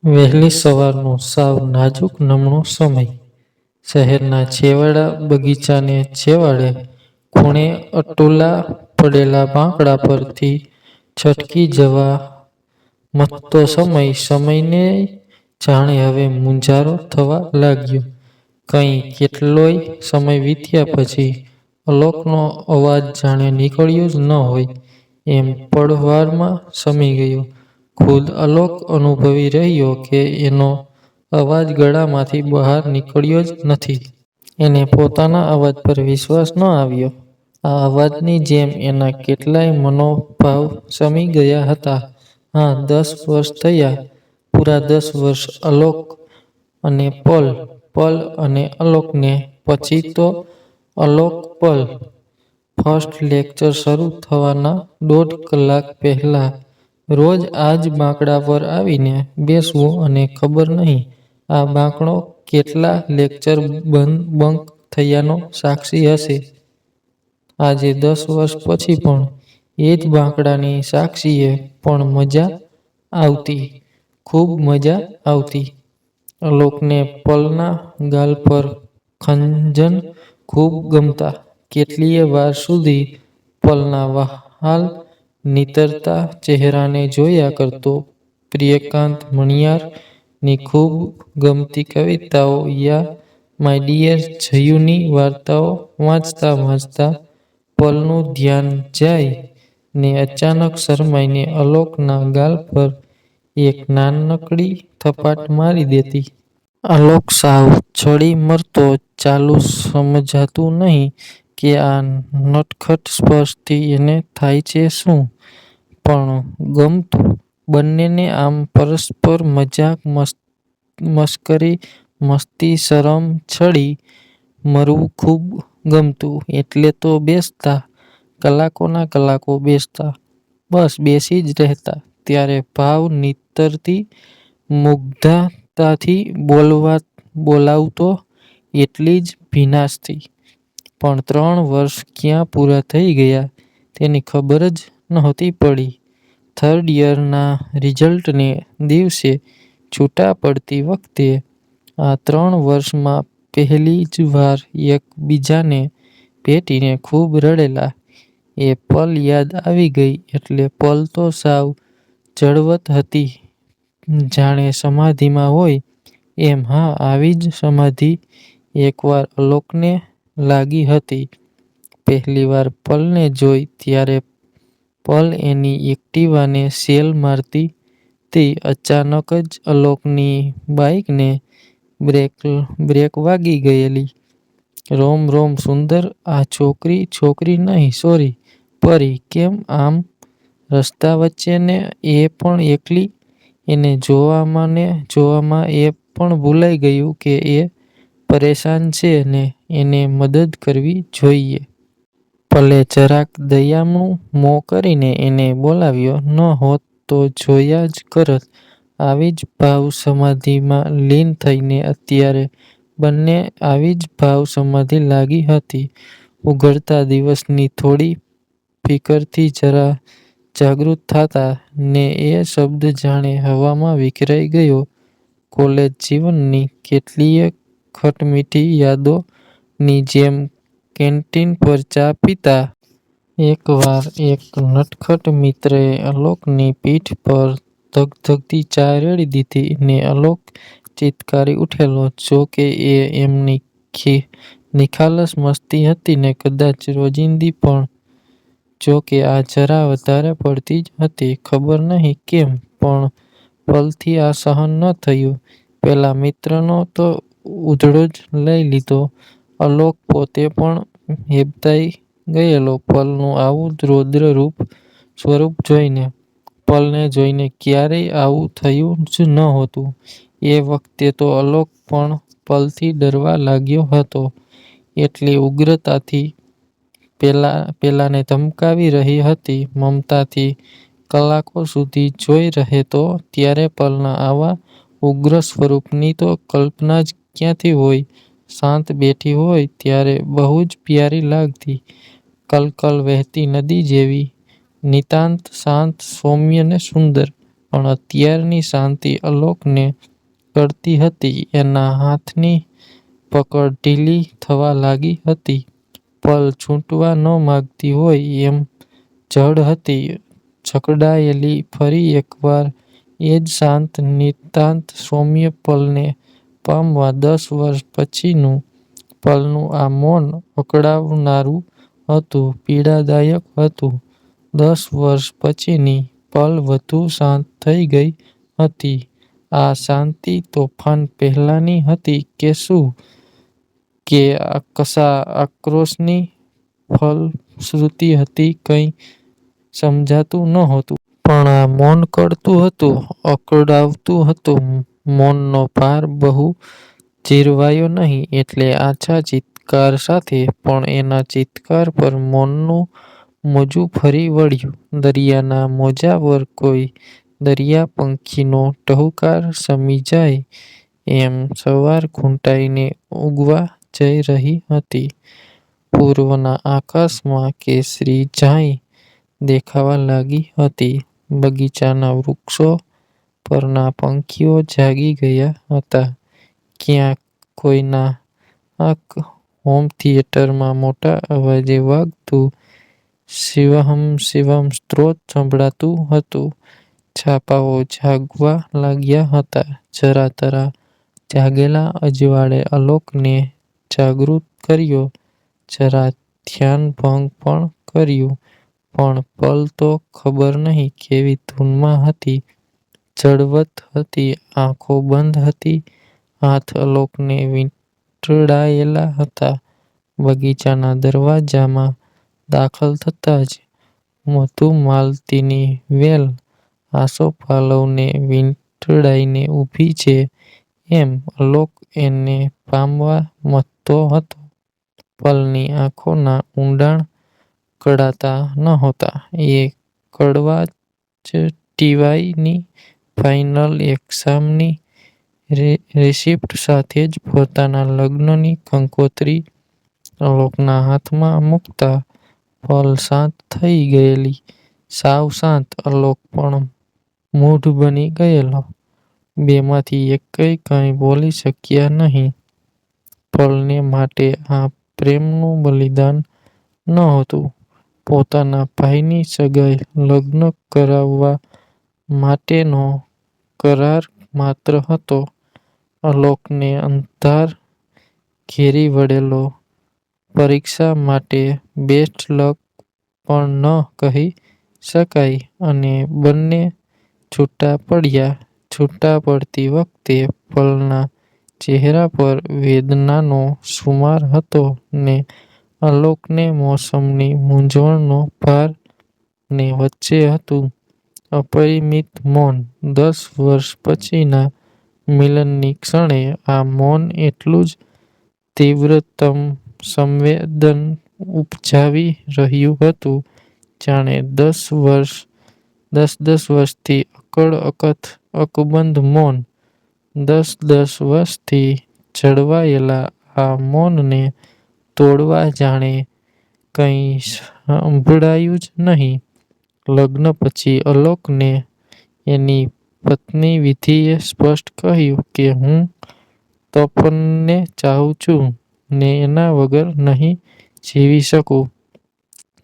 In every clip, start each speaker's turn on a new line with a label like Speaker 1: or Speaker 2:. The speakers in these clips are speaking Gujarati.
Speaker 1: વહેલી સવારનો સાવ નાજુક નમણો સમય. શહેરના છેવાડા બગીચાને છેવાડે ખૂણે અટોલા પડેલા બાંકડા પરથી છટકી જવા મથતો સમયને જાણે હવે મૂંઝારો થવા લાગ્યો. કંઈ કેટલોય સમય વીત્યા પછી અલોકનો અવાજ જાણે નીકળ્યો જ ન હોય એમ પળવારમાં શમી ગયો. ખુદ અલોક અનુભવી રહ્યો કે એનો અવાજ ગળામાંથી બહાર નીકળ્યો જ નથી. એને પોતાના અવાજ પર વિશ્વાસ ન આવ્યો. આ અવાજની જેમ એના કેટલાય મનોભાવ શમી ગયા હતા. હા, 10 વર્ષ થયા. પૂરા 10 વર્ષ. અલોક અને પલ, પલ અને અલોકને પછી તો અલોક પલ. ફર્સ્ટ લેક્ચર શરૂ થવાના 1.5 કલાક પહેલાં રોજ આ જ બાંકડા પર આવીને બેસવું અને ખબર નહીં આ બાંકડો કેટલા લેક્ચર બંક થયાનો સાક્ષી હશે. આજે 10 વર્ષ પછી પણ એ જ બાંકડાની સાક્ષીએ પણ મજા આવતી, ખૂબ મજા આવતી. અલોકને પલના ગાલ પર ખંજન ખૂબ ગમતા. કેટલીય વાર સુધી પલના વહાલ નીતરતા ચહેરાને જોયા કરતો. પ્રિયકાંત મણિયાર ની ખૂબ ગમતી કવિતાઓ યા માય ડિયર જયુની વાર્તાઓ વાંચતા વાંચતા પલનું ધ્યાન જાય ને અચાનક શરમાઈને અલોકના ગાલ પર એક નાનકડી થપાટ મારી દેતી. અલોક સાવ ચડી મરતો. ચાલું સમજાતું નહીં કે આ નટખટ સ્પર્શથી એને થાય છે શું? પણ ગમતું. બંનેને આમ પરસ્પર મજાક મસ્કરી મસ્તી શરમ ચડી મરવું ખૂબ ગમતું. એટલે તો બેસતા. કલાકોના કલાકો બેસતા. બસ બેસી જ રહેતા. ત્યારે ભાવ નીતરતી. મુગ્ધતાથી બોલાવતો એટલી જ ભીનાશથી. પણ 3 વર્ષ ક્યાં પૂરા થઈ ગયા તેની ખબર જ નહોતી પડી. 3rd યરના રિઝલ્ટને દિવસે છૂટા પડતી વખતે આ 3 વર્ષમાં પહેલી જ વાર એક બીજાને ભેટીને ખૂબ રડેલા. એ પલ યાદ આવી ગઈ એટલે પલ તો સાવ જડવત હતી, જાણે સમાધિમાં હોય એમ. હા, આવી જ સમાધિ એકવાર અલોકને લાગી હતી. પહેલીવાર પલને જોઈ ત્યારે પલ એની એક્ટિવાને સેલ મારતી તી. અચાનક જ અલોકની બાઈકને બ્રેક વાગી ગયેલી. રોમ રોમ સુંદર. આ છોકરી નહીં, સોરી પરી. કેમ આમ રસ્તા વચ્ચે ને એ પણ એકલી? એને જોવામાં એ પણ ભૂલાઈ ગયું કે એ પરેશાન છે ને એને મદદ કરવી જોઈએ. પલે જરાક દયામણું મોં કરીને એને બોલાવ્યો. ન હોત તો જોયા જ કરત. આવી જ ભાવ સમાધિમાં લીન થઈને અત્યારે બંને આવી જ ભાવ સમાધિ લાગી હતી. ઉઘડતા દિવસની થોડી ફિકરથી જરા જાગૃત થાતા ને એ શબ્દ જાણે હવામાં વિખરાઈ ગયો. કોલેજ જીવનની કેટલીય ખટમીઠી યાદો ની જેમ કેન્ટીન પર ચા પીતા એકવાર એક નટખટ મિત્રએ અલોકની પીઠ પર ધગધગતી ચા રેડી દીધી ને અલોક ચીતકારી ઉઠેલો. જો કે એ એમની નિખાલસ મસ્તી હતી ને કદાચ રોજિંદી પણ. જો કે આ જરા વધારે પડતી જ હતી. ખબર નહીં કેમ પણ પલથી આ સહન ન થયું. પેલા મિત્રનો તો ઉધડો જ લઈ લીધો. અલોક પોતે પણ હેબતાઈ ગયેલો પલનું આવું રૌદ્ર સ્વરૂપ જોઈને. પલને જોઈને ક્યારેય આવું થયું જ નહોતું. એ વખતે તો અલોક પણ પલથી ડરવા લાગ્યો હતો. એટલી ઉગ્રતાથી પેલાને ધમકાવી રહી હતી. મમતાથી કલાકો સુધી જોઈ રહેતો. ત્યારે પલના આવા ઉગ્ર સ્વરૂપની તો કલ્પના જ ક્યાંથી હોય? શાંત બેઠી હોય ત્યારે બહુ જ પ્યારી લાગતી. કલકલ વહેતી નદી જેવી. નિતાંત શાંત, સૌમ્ય ને સુંદર. પણ અત્યારની શાંતિ આલોકને કરતી હતી. એના હાથની પકડ ઢીલી થવા લાગી હતી. પલ છૂટવા ન માગતી હોય એમ જડ હતી, જકડાયેલી. ફરી એકવાર એ જ શાંત, નિતાંત સૌમ્ય પલને પામવા. 10 વર્ષ પછીનું પલનું આ મૌન અકળાવનારું હતું, પીડાદાયક હતું. 10 વર્ષ પછીની પલ વધુ શાંત થઈ ગઈ હતી. આ શાંતિ તોફાન પહેલાંની હતી કે શું, કે કશા આક્રોશની ફલશ્રુતિ હતી? કંઈ સમજાતું નહોતું. પણ આ મૌન કડતું હતું, અકળાવતું હતું. મૌનનો ભાર બહુ ચીરવાયો નહીં, એટલે આછા ચીત્કાર સાથે. પણ એના ચીત્કાર પર મૌનનું મોજું ફરી વળ્યું. દરિયાના મોજા પર કોઈ દરિયાપંખીનો ટહુકાર શમી જાય એમ સવાર ઘૂંટાઈને ઊગવા જઈ રહી હતી. પૂર્વના આકાશમાં કેસરી ઝાંય દેખાવા લાગી હતી. બગીચાના વૃક્ષો પરના પંખીઓ જાગી ગયા હતા. ક્યાંક કોઈના હોમ થિયેટરમાં મોટા અવાજે વાગતું 'શિવહમ શિવમ' સ્તોત્ર સંભળાતું હતું. છાપાઓ જાગવા લાગ્યા હતા. જરા-તરા જાગેલા અજવાળે આલોકને જાગૃત કર્યો, જરા ધ્યાનભંગ પણ કર્યું. પણ પલ તો ખબર નહીં કેવી ધૂનમાં હતી, જડવત હતી, આંખો બંધ હતી, હાથ આલોકને વીંટળાયેલા હતા. બગીચાના દરવાજામાં દાખલ થતાં જ મધુમાલતીની વેલ આસોપાલવને વીંટળાઈને ઊભી છે એમ આલોક એને પામવા મથતો હતો. પલની આંખોના ઊંડાણ કળાતા નહોતા. એ કળવા જ ટી.વાય. ની ફાઈનલ એક્ઝામની રિસિપ્ટ સાથે જ પોતાના લગ્નની કંકોત્રી આલોકના હાથમાં મૂકતાં પલ શાંત થઈ ગયેલી. સાવ શાંત. આલોક પણ મૂઢ બની ગયેલો. બેમાંથી એકેય કંઈ બોલી શક્યા નહીં. પલને માટે આ પ્રેમનું બલિદાન નહોતું, પોતાના ભાઈની સગાઈ લગ્ન કરાવવા માટેનો કરાર માત્ર હતો. આલોકને અંધાર ઘેરી વળેલો. પરીક્ષા માટે બેસ્ટ લક પણ ન કહી શકાય. અને બંને છૂટાં પડ્યા. છૂટાં પડતી વખતે પલના ચહેરા પર વેદનાનો સુમાર હતો ને આલોકને મોસમની મૂંઝવણનો ભાર. ને વચ્ચે હતું અપરિમિત મૌન. 10 વર્ષ પછીના મિલનની ક્ષણે આ મૌન એટલું જ તીવ્રતમ સંવેદન ઉપજાવી રહ્યું હતું, જાણે 10 વર્ષથી અકળ-અકથ, અકબંધ મૌન. 10 વર્ષથી જળવાયેલા આ મૌનને તોડવા જાણે કંઈ સંભળાયું જ નહીં. લગ્ન પછી આલોકને એની પત્ની વિધિએ સ્પષ્ટ કહ્યું કે હું તપનને ચાહું છું ને એના વગર નહીં જીવી શકું.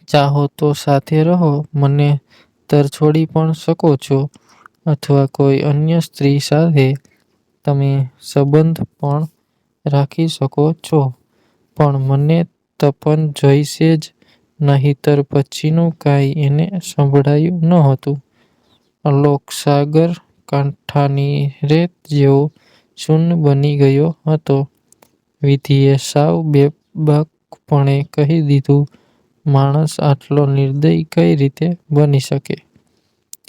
Speaker 1: ચાહો તો સાથે રહો, મને તરછોડી પણ શકો છો, અથવા કોઈ અન્ય સ્ત્રી સાથે તમે સંબંધ પણ રાખી શકો છો. પણ મને તપન જોઈશે જ, નહીંતર પછીનું કાંઈ એને સંભળાયું નહોતું. આલોક સાગર કાંઠાની રેત જેવો શૂન્ય બની ગયો હતો. વિધિએ સાવ બેબાકપણે કહી દીધું, માણસ આટલો નિર્દય કઈ રીતે બની શકે?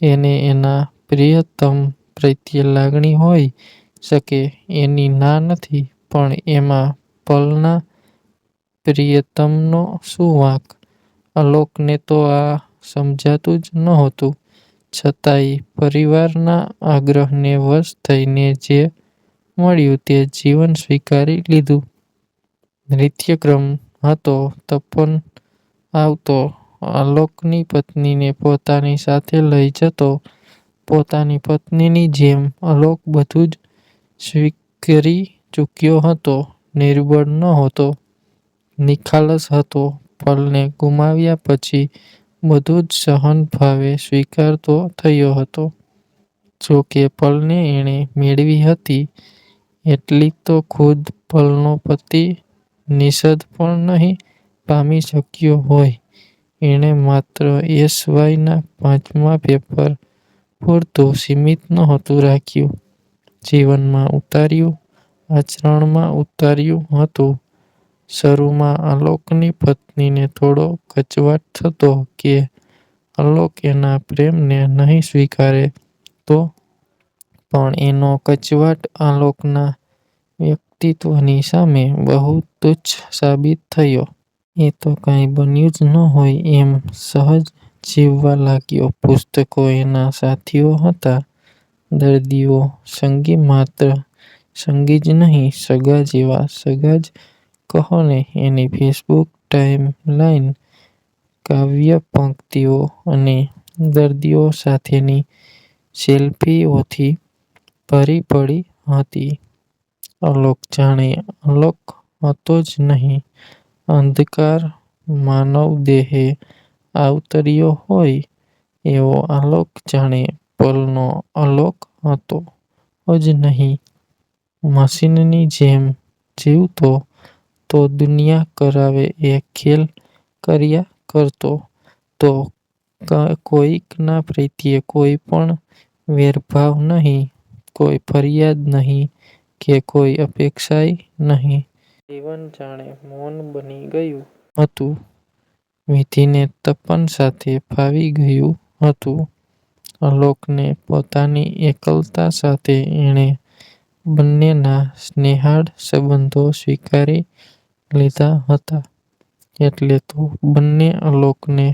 Speaker 1: એને એના પ્રિયતમ પ્રત્યે લાગણી હોઈ શકે, એની ના નથી, પણ એમાં પલના પ્રિયતમનો શું વાંક? આલોકને તો આ સમજાતું જ નહોતું. છતાંય પરિવારના આગ્રહને વશ થઈને જે મળ્યું તે જીવન સ્વીકારી લીધું. નિત્યક્રમ હતો. તપન આવતો, આલોકની પત્નીને પોતાની સાથે લઈ જતો, પોતાની પત્નીની જેમ આલોક બધું જ સ્વીકારી ચૂક્યો હતો. નિર્બળ નહોતો, નિખાલસ હતો. પલને ગુમાવ્યા પછી બધું જ સહનભાવે સ્વીકારતો થયો હતો. જો કે પલને એણે મેળવી હતી એટલી તો ખુદ પલનો પતિ નિષાદ પણ નહીં પામી શક્યો હોય. એણે માત્ર એસ.વાયના 5મા પેપર પૂરતું સીમિત નહોતું રાખ્યું. જીવનમાં ઉતાર્યું, આચરણમાં ઉતાર્યું હતું. શરૂમાં આલોકની પત્નીને થોડો કચવાટ થતો કે આલોક એના પ્રેમને નહીં સ્વીકારે તો, પણ એનો કચવાટ આલોકના વ્યક્તિત્વની સામે બહુ તુચ્છ સાબિત થયો. એ તો કાંઈ બન્યું જ ન હોય એમ સહજ જીવવા લાગ્યો. પુસ્તકો એના સાથીઓ હતા, દર્દીઓ, સંગી માત્ર સંગી જ નહીં સગા જેવા. સગા જ કહોને. એની ફેસબુક ટાઈમલાઈન કાવ્યપંક્તિઓ અને દર્દીઓ સાથેની સેલ્ફીઓથી ભરી પડી હતી. આલોક જાણે આલોક હતો જ નહીં. અંધકાર માનવદેહે અવતર્યો હોય એવો આલોક જાણે પલનો આલોક હતો જ નહીં. મશીનની જેમ જીવતો તો દુનિયા કરાવે એ ખેલ કર્યા કરતો. તો કોઈકના પ્રત્યે કોઈ પણ વેરભાવ નહીં, કોઈ ફરિયાદ નહીં કે કોઈ અપેક્ષાય નહીં. જીવન જાણે મૌન બની ગયું હતું. વિધિને તપન સાથે ફાવી ગયું હતું. આલોકને પોતાની એકલતા સાથે એણે બંનેના સ્નેહાળ સંબંધો સ્વીકારી લીધા હતા. એટલે તો બંને આલોકને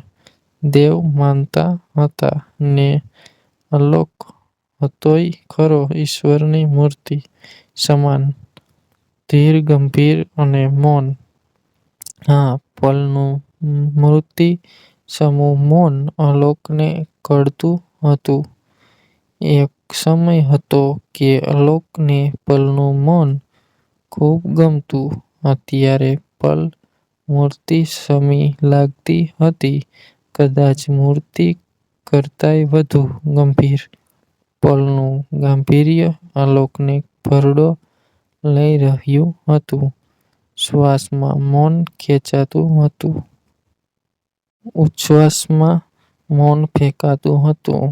Speaker 1: દેવ માનતા હતા ને આલોક હતોય ખરો ઈશ્વરની મૂર્તિ સમાન, ધીર, ગંભીર અને મૌન. હા, પલનું મૂર્તિ સમું મૌન આલોકને કળતું હતું. એક સમય હતો કે આલોકને પલનું મૌન ખૂબ ગમતું. અત્યારે પલ મૂર્તિ સમી લાગતી હતી, કદાચ મૂર્તિ કરતાંય વધુ ગંભીર. પલનું ગાંભીર્ય આલોકને ભરડો લઈ રહ્યું હતું. શ્વાસમાં મૌન ખેંચાતું હતું, ઉચ્છ્વાસમાં મૌન ફેંકાતું હતું,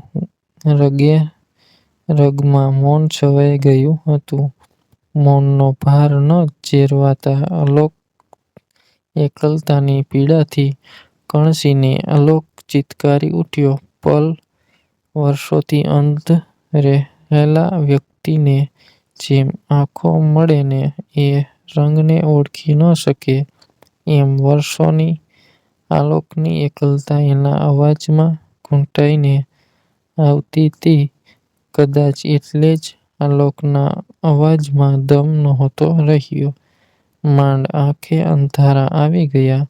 Speaker 1: રગે રગમાં મૌન છવાઈ ગયું હતું. મૌનનો ભાર ન ઝેરવાતા આલોક એકલતાની પીડાથી કણસીને આલોક ચીત્કારી ઉઠ્યો. પલ વર્ષોથી અંધ રહેલા વ્યક્તિને જેમ આંખો મળે ને એ રંગને ઓળખી ન શકે, એમ વર્ષોની આલોકની એકલતા એના અવાજમાં ઘૂંટાઈને આવતી તી. કદાચ એટલે જ આલોકના અવાજમાં દમ નહોતો રહ્યો. માંડ આંખે અંધારા આવી ગયા.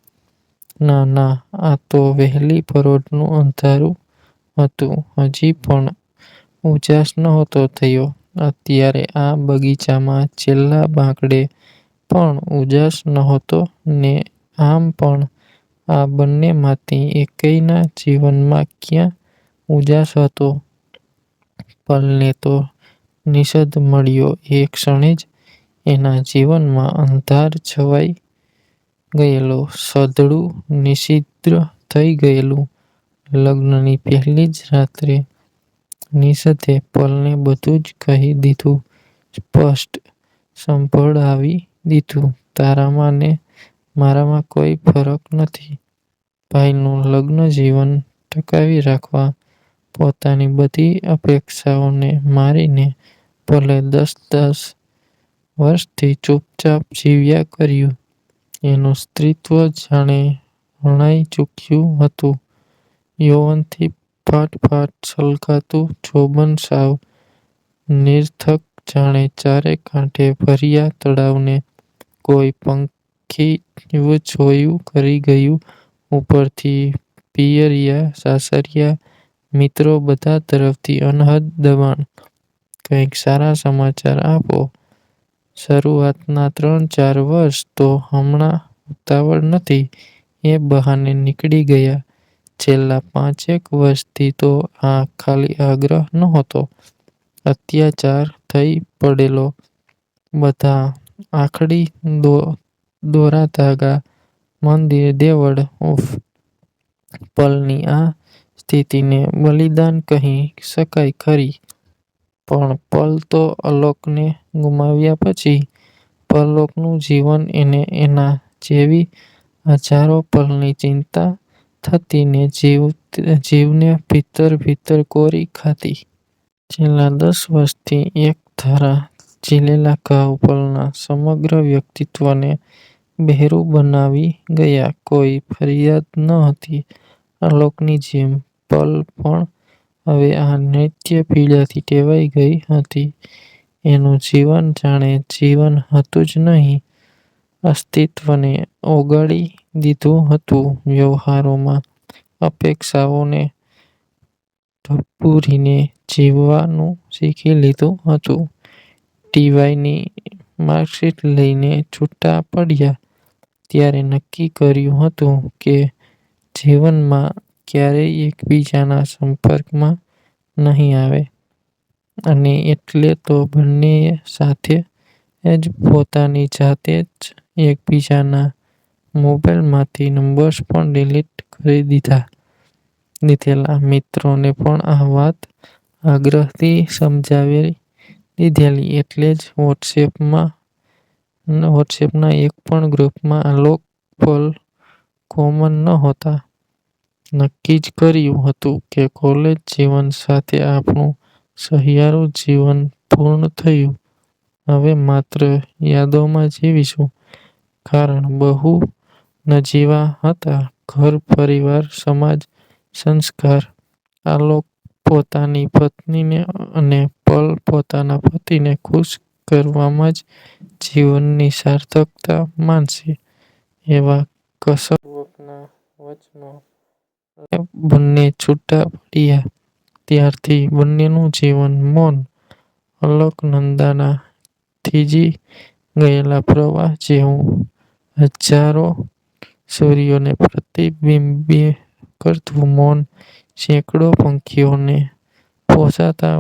Speaker 1: ના ના, આ તો વહેલી પરોઢનું અંધારું હતું. હજી પણ ઉજાસ નહોતો થયો. અત્યારે આ બગીચામાં છેલ્લા બાંકડે પણ ઉજાસ નહોતો ને આમ પણ આ બંનેમાંથી એકેયના જીવનમાં ક્યાં ઉજાસ હતો? પલને તો નિષાદ મળ્યો એ ક્ષણે જ એના જીવનમાં અંધાર છવાઈ ગયેલો, સધળું નિશ્ચિદ્ર થઈ ગયેલું. લગ્નની પહેલી જ રાત્રે નિષાદે પલને બધું જ કહી દીધું, સ્પષ્ટ સંભળાવી દીધું. તારામાં ને મારામાં કોઈ ફરક નથી. ભાઈનું લગ્નજીવન ટકાવી રાખવા પોતાની બધી અપેક્ષાઓને મારીને પલે 10 વર્ષથી ચૂપચાપ જીવ્યા કર્યું. એનું સ્ત્રીત્વ જાણે હણાઈ ચૂક્યું હતું. યૌવનથી ફાટ-ફાટ છલકાતું જોબન સાવ નિરર્થક, જાણે ચારે કાંઠે ભર્યા તળાવને કોઈ પંખીવંછોયું કરી ગયું. ઉપરથી પિયરિયા સાસરિયા મિત્રો બધા તરફથી અનહદ દબાણ. કંઈક સારા સમાચાર આપો. શરૂઆતના 3-4 વર્ષ તો હમણાં ઉતાવળ નથી એ બહાને નીકળી ગયા. છેલ્લા 5એક વર્ષથી તો આ ખાલી આગ્રહ નહોતો, અત્યાચાર થઈ પડેલો. બધા આખડી દોરાધાગા, મંદિર, દેવળ, ઉફ! પલની આ સ્થિતિને બલિદાન કહી શકાય ખરી, પણ પલ તો અલોકને ગુમાવ્યા પછી પરલોકનું જીવન એને એના જેવી હજારો પલની ચિંતા થતી ને જીવને ભીતર ભીતર કોરી ખાતી. છેલ્લા 10 વર્ષથી એક ધારા ઝીલેલા ઘાવ પલના સમગ્ર વ્યક્તિત્વને બહેરું બનાવી ગયા. કોઈ ફરિયાદ ન હતી આલોકની જેમ. પલ પણ હવે આ નિત્ય પીડાથી ટેવાઈ ગઈ હતી. એનું જીવન જાણે જીવન હતું જ નહીં, અસ્તિત્વને ઓગાળી દીધું હતું. વ્યવહારોમાં અપેક્ષાઓને ઢબૂરીને જીવવાનું શીખી લીધું હતું. ટી.વાયની માર્કશીટ લઈને છૂટા પડ્યા ત્યારે નક્કી કર્યું હતું કે જીવનમાં ક્યારેય એકબીજાના સંપર્કમાં નહીં આવે, અને એટલે તો બંનેએ સાથે જ પોતાની જાતે જ એકબીજાના મોબાઈલમાંથી નંબર્સ પણ ડિલીટ કરી દીધેલા. મિત્રોને પણ આ વાત આગ્રહથી સમજાવી દીધેલી, એટલે જ વોટ્સએપના એક પણ ગ્રુપમાં આલોક પલ કોમન નહોતા. નક્કી જ કર્યું હતું કે કોલેજ જીવન સાથે આપણું સહિયારું જીવન પૂર્ણ થયું. હવે માત્ર યાદોમાં જીવીશું. કારણ બહુ નજીવા હતા. ઘર, પરિવાર, સમાજ, સંસ્કાર. આલોક પોતાની પત્નીને અને પલ પોતાના પતિને ખુશ કરવામાં જ જીવનની સાર્થકતા માનશે એવા કસરતના વચનો લઈને બંને છૂટા પડ્યા. ત્યારથી બંનેનું જીવન મૌન, અલકનંદાના થીજી ગયેલા પ્રવાહ જેવું. હજારો સૂર્યોને પ્રતિબિંબિત કરતું મૌન, સેંકડો પંખીઓને પોસાતા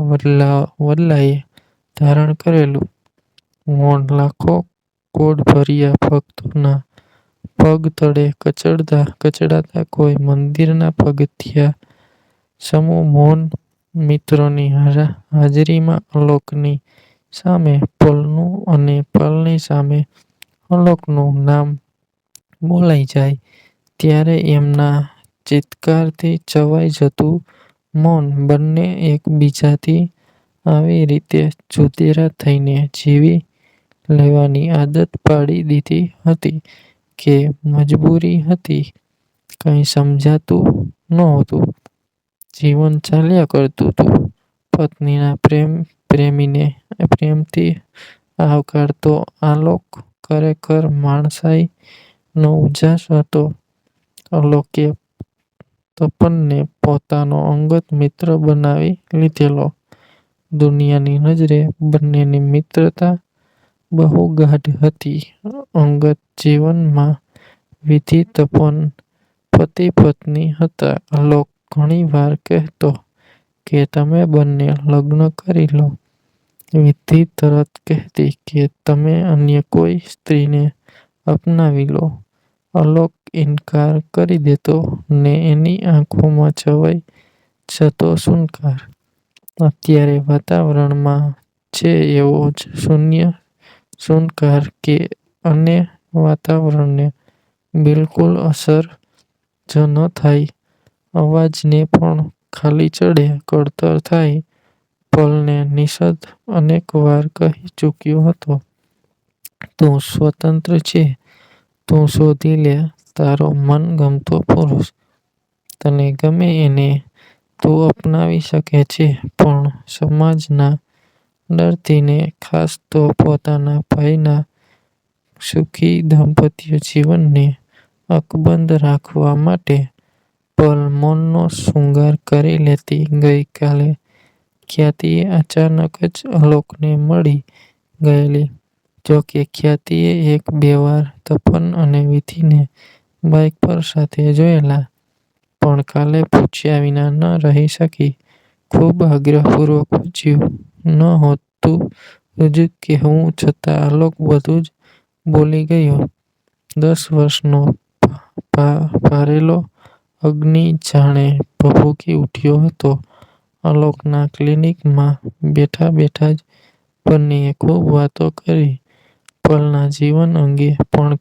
Speaker 1: વડલાએ ધારણ કરેલું મૌન, લાખો કોઢભર્યા ભક્તોના પગ તળે કચડાતા કોઈ મંદિરના પગથિયાં સમું મૌન. મિત્રોની હાજરીમાં આલોકની સામે પલનું અને પલની સામે આલોકનું નામ બોલાઈ જાય ત્યારે એમના ચિત્કારથી છવાઈ જતું મૌન. બંને એકબીજાથી આવી રીતે જુદેરા થઈને જીવી લેવાની આદત પાડી દીધી હતી કે મજબૂરી હતી, કંઈ સમજાતું નહોતું. જીવન ચાલ્યા કરતું હતું. પત્નીના પ્રેમીને પ્રેમથી આવકારતો આલોક ખરેખર માણસાઈનો ઉજાસ હતો. આલોકે તપનને પોતાનો અંગત મિત્ર બનાવી લીધેલો. દુનિયાની નજરે બંનેની મિત્રતા બહુ ગાઢ હતી. અંગત જીવનમાં વિધિ તપન પતિ-પત્ની હતા. આલોક ઘણી વાર કહેતો કે તમે બંને લગ્ન કરી લો. વિધિ તરત કહેતી કે તમે અન્ય કોઈ સ્ત્રીને અપનાવી લો. આલોક ઇનકાર કરી દેતો ને એની આંખોમાં છવાઈ જતો શુનકાર. અત્યારે વાતાવરણમાં છે એવો જ શુનકાર કે અને વાતાવરણને બિલકુલ અસર જ ન થાય. અવાજને પણ ખાલી ચડે, કળતર થાય. પલને નિષાદ અનેકવાર કહી ચૂક્યો હતો, તું સ્વતંત્ર છે, તું શોધી લે તારો મનગમતો પુરુષ. તને ગમે એને તું અપનાવી શકે છે, પણ સમાજના ડરથી ને ખાસ તો પોતાના ભાઈના સુખી દાંપત્ય જીવનને અકબંધ રાખવા માટે પલ મૌનનો શૃંગાર કરી લેતી. ગઈકાલે ખ્યાતિએ અચાનક જ આલોકને મળી ગયેલી. જોકે ખ્યાતિએ એક બે વાર તપન અને વિધિને બાઇક પર સાથે જોયેલા, પણ કાલે પૂછ્યા વિના ન રહી શકી. ખૂબ આગ્રહપૂર્વક પૂછ્યું. નહોતું જ કહેવું છતાં આલોક બધું જ બોલી ગયો. 10 વર્ષનો પારેલો અગ્નિ જાણે ભભૂકી ઉઠ્યો હતો. આલોકના ક્લિનિકમાં બેઠા બેઠા જ બંનેએ ખૂબ વાતો કરી. પલના જીવન અંગે પણ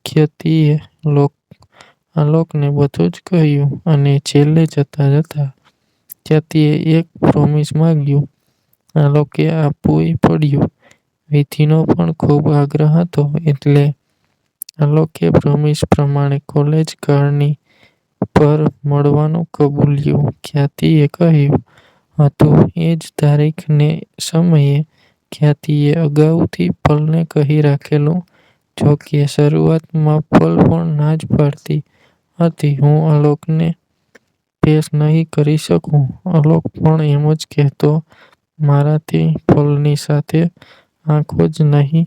Speaker 1: ખ્યાતિએ આલોકને બધું જ કહ્યું અને છેલ્લે જતા જતા ખ્યાતિએ એક પ્રોમિસ માંગ્યું. આલોકે આપવુંય પડ્યું. વિધિનો પણ ખૂબ આગ્રહ હતો એટલે આલોકે પ્રોમિસ પ્રમાણે કોલેજ કાળની પર મળવાનું કબૂલ્યું. ખ્યાતિએ કહ્યું હતું એ જ તારીખ ને સમયે ખ્યાતિએ અગાઉથી પલને કહી રાખેલું. જોકે શરૂઆતમાં પલ પણ ના જ પાડતી હતી. હું આલોકને પેશ નહીં કરી શકું. આલોક પણ એમ જ કહેતો. મારાથી પલની સાથે આંખો જ નહીં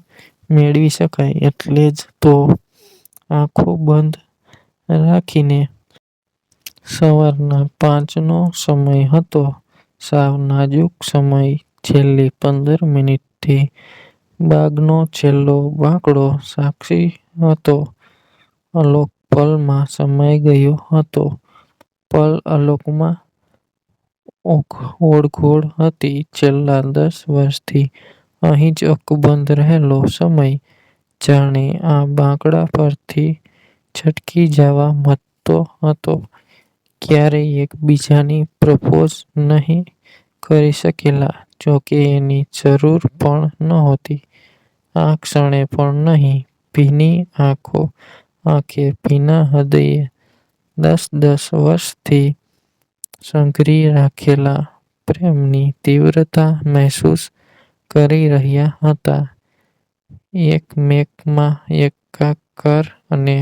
Speaker 1: મેળવી શકાય એટલે જ તો આંખો બંધ રાખીને સવારના 5નો સમય હતો. સાવ નાજુક સમય. છેલ્લી 15 મિનિટથી બાગનો છેલ્લો બાંકડો સાક્ષી હતો. આલોક પલમાં સમાઈ ગયો હતો. પલ આલોકમાં ઓળઘોળ હતી. છેલ્લા 10 વર્ષથી અહીં જ અકબંધ રહેલો સમય જાણે આ બાંકડા પરથી છટકી જવા મથતો હતો. ક્યારેય એકબીજાને પ્રપોઝ નહીં કરી શકેલા. જોકે એની જરૂર પણ નહોતી. આ ક્ષણે પણ નહીં. ભીની આંખે ભીના હૃદયે 10 વર્ષથી સંઘરી રાખેલા પ્રેમની તીવ્રતા મહેસૂસ કરી રહ્યા હતા. એકમેકમાં એકાકાર અને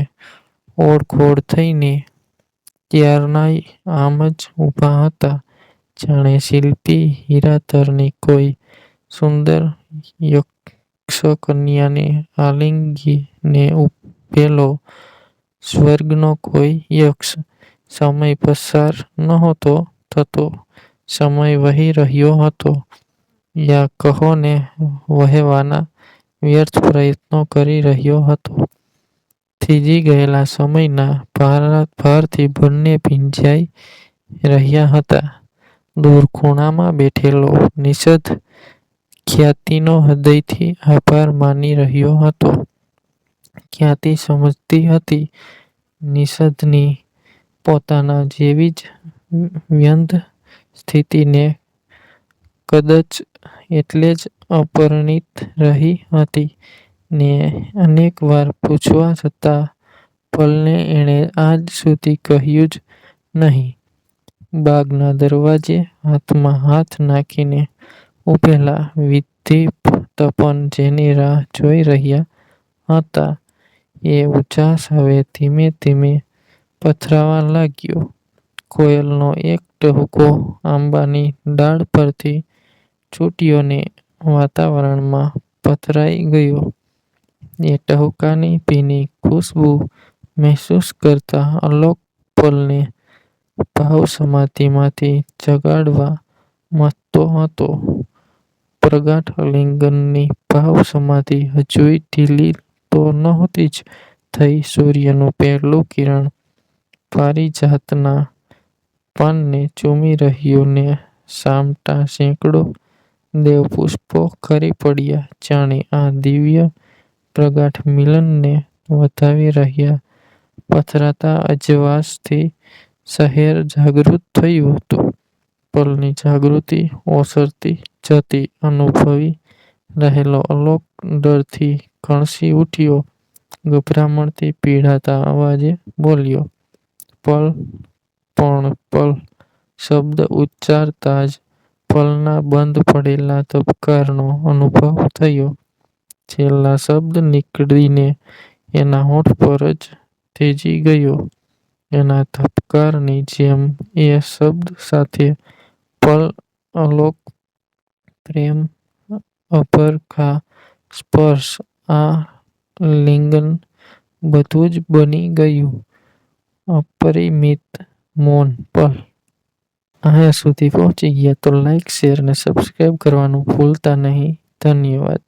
Speaker 1: ઓળઘોળ થઈને ક્યારનાય આમ જ ઊભા હતા. જાણે શિલ્પી હીરાધરની કોઈ સુંદર યક્ષકન્યાને આલિંગીને ઊભેલો સ્વર્ગનો કોઈ યક્ષ. સમય પસાર નહોતો થતો. સમય વહી રહ્યો હતો. યા કહો ને વહેવાના વ્યર્થ પ્રયત્નો કરી રહ્યો હતો. થીજી ગયેલા સમયના ભારથી બંને ભીંજાઈ રહ્યા હતા. દૂર ખૂણામાં બેઠેલો નિષાદ ખ્યાતિનો હૃદયથી આભાર માની રહ્યો હતો. ખ્યાતિ સમજતી હતી નિષાદની પોતાના જેવી જ વ્યંધ સ્થિતિને. કદાચ એટલે જ અપરિણીત રહી હતી ને અનેક વાર પૂછવા છતાં પલને એણે આજ સુધી કહ્યું જ નહીં. બાગના દરવાજે હાથમાં હાથ નાખીને ઊભેલા વિધિ તપન જેની રાહ જોઈ રહ્યા હતા એ ઉજાસ હવે ધીમે ધીમે પથરાવા લાગ્યો. કોયલનો એક ટહુકો આંબાની ડાળ પરથી છૂટ્યો ને વાતાવરણમાં પથરાઈ ગયો. એ ટહુકાની ભીની ખુશ્બુ મહેસૂસ કરતા આલોક પલને ભાવસમાધિમાંથી જગાડવા મથતો હતો. પ્રગાઢ આલિંગનની ભાવસમાધિ હજુય ઢીલી તો નહોતી જ થઈ. સૂર્યનું પહેલું કિરણ પારિજાતના પાનને ચૂમી રહ્યું ને સામટા સેંકડો દેવપુષ્પો ખરી પડ્યા જાણે આ દિવ્ય પ્રગાઢ મિલનને વધાવી રહ્યા. પથરાતા અજવાસથી શહેર જાગૃત થયું હતું. પલની જાગૃતિ ઓસરતી જતી અનુભવી રહેલો આલોક ડરથી કણસી ઉઠ્યો. ગભરામણથી પીડાતા અવાજે બોલ્યો. પલ. પણ પલ શબ્દ ઉચ્ચારતા જ પલના બંધ પડેલા ધબકારનો અનુભવ થયો. છેલ્લો શબ્દ નીકળીને એના હોઠ પર જ થીજી ગયો. એના ધબકારની જેમ એ શબ્દ સાથે પલ અલોક પ્રેમ અપરખા સ્પર્શ આલિંગન બધું જ બની ગયું અપરિમિત મૌન પલ. અહીંયા સુધી પહોંચી ગયા તો લાઈક શેર અને સબસ્ક્રાઈબ કરવાનું ભૂલતા નહીં. ધન્યવાદ.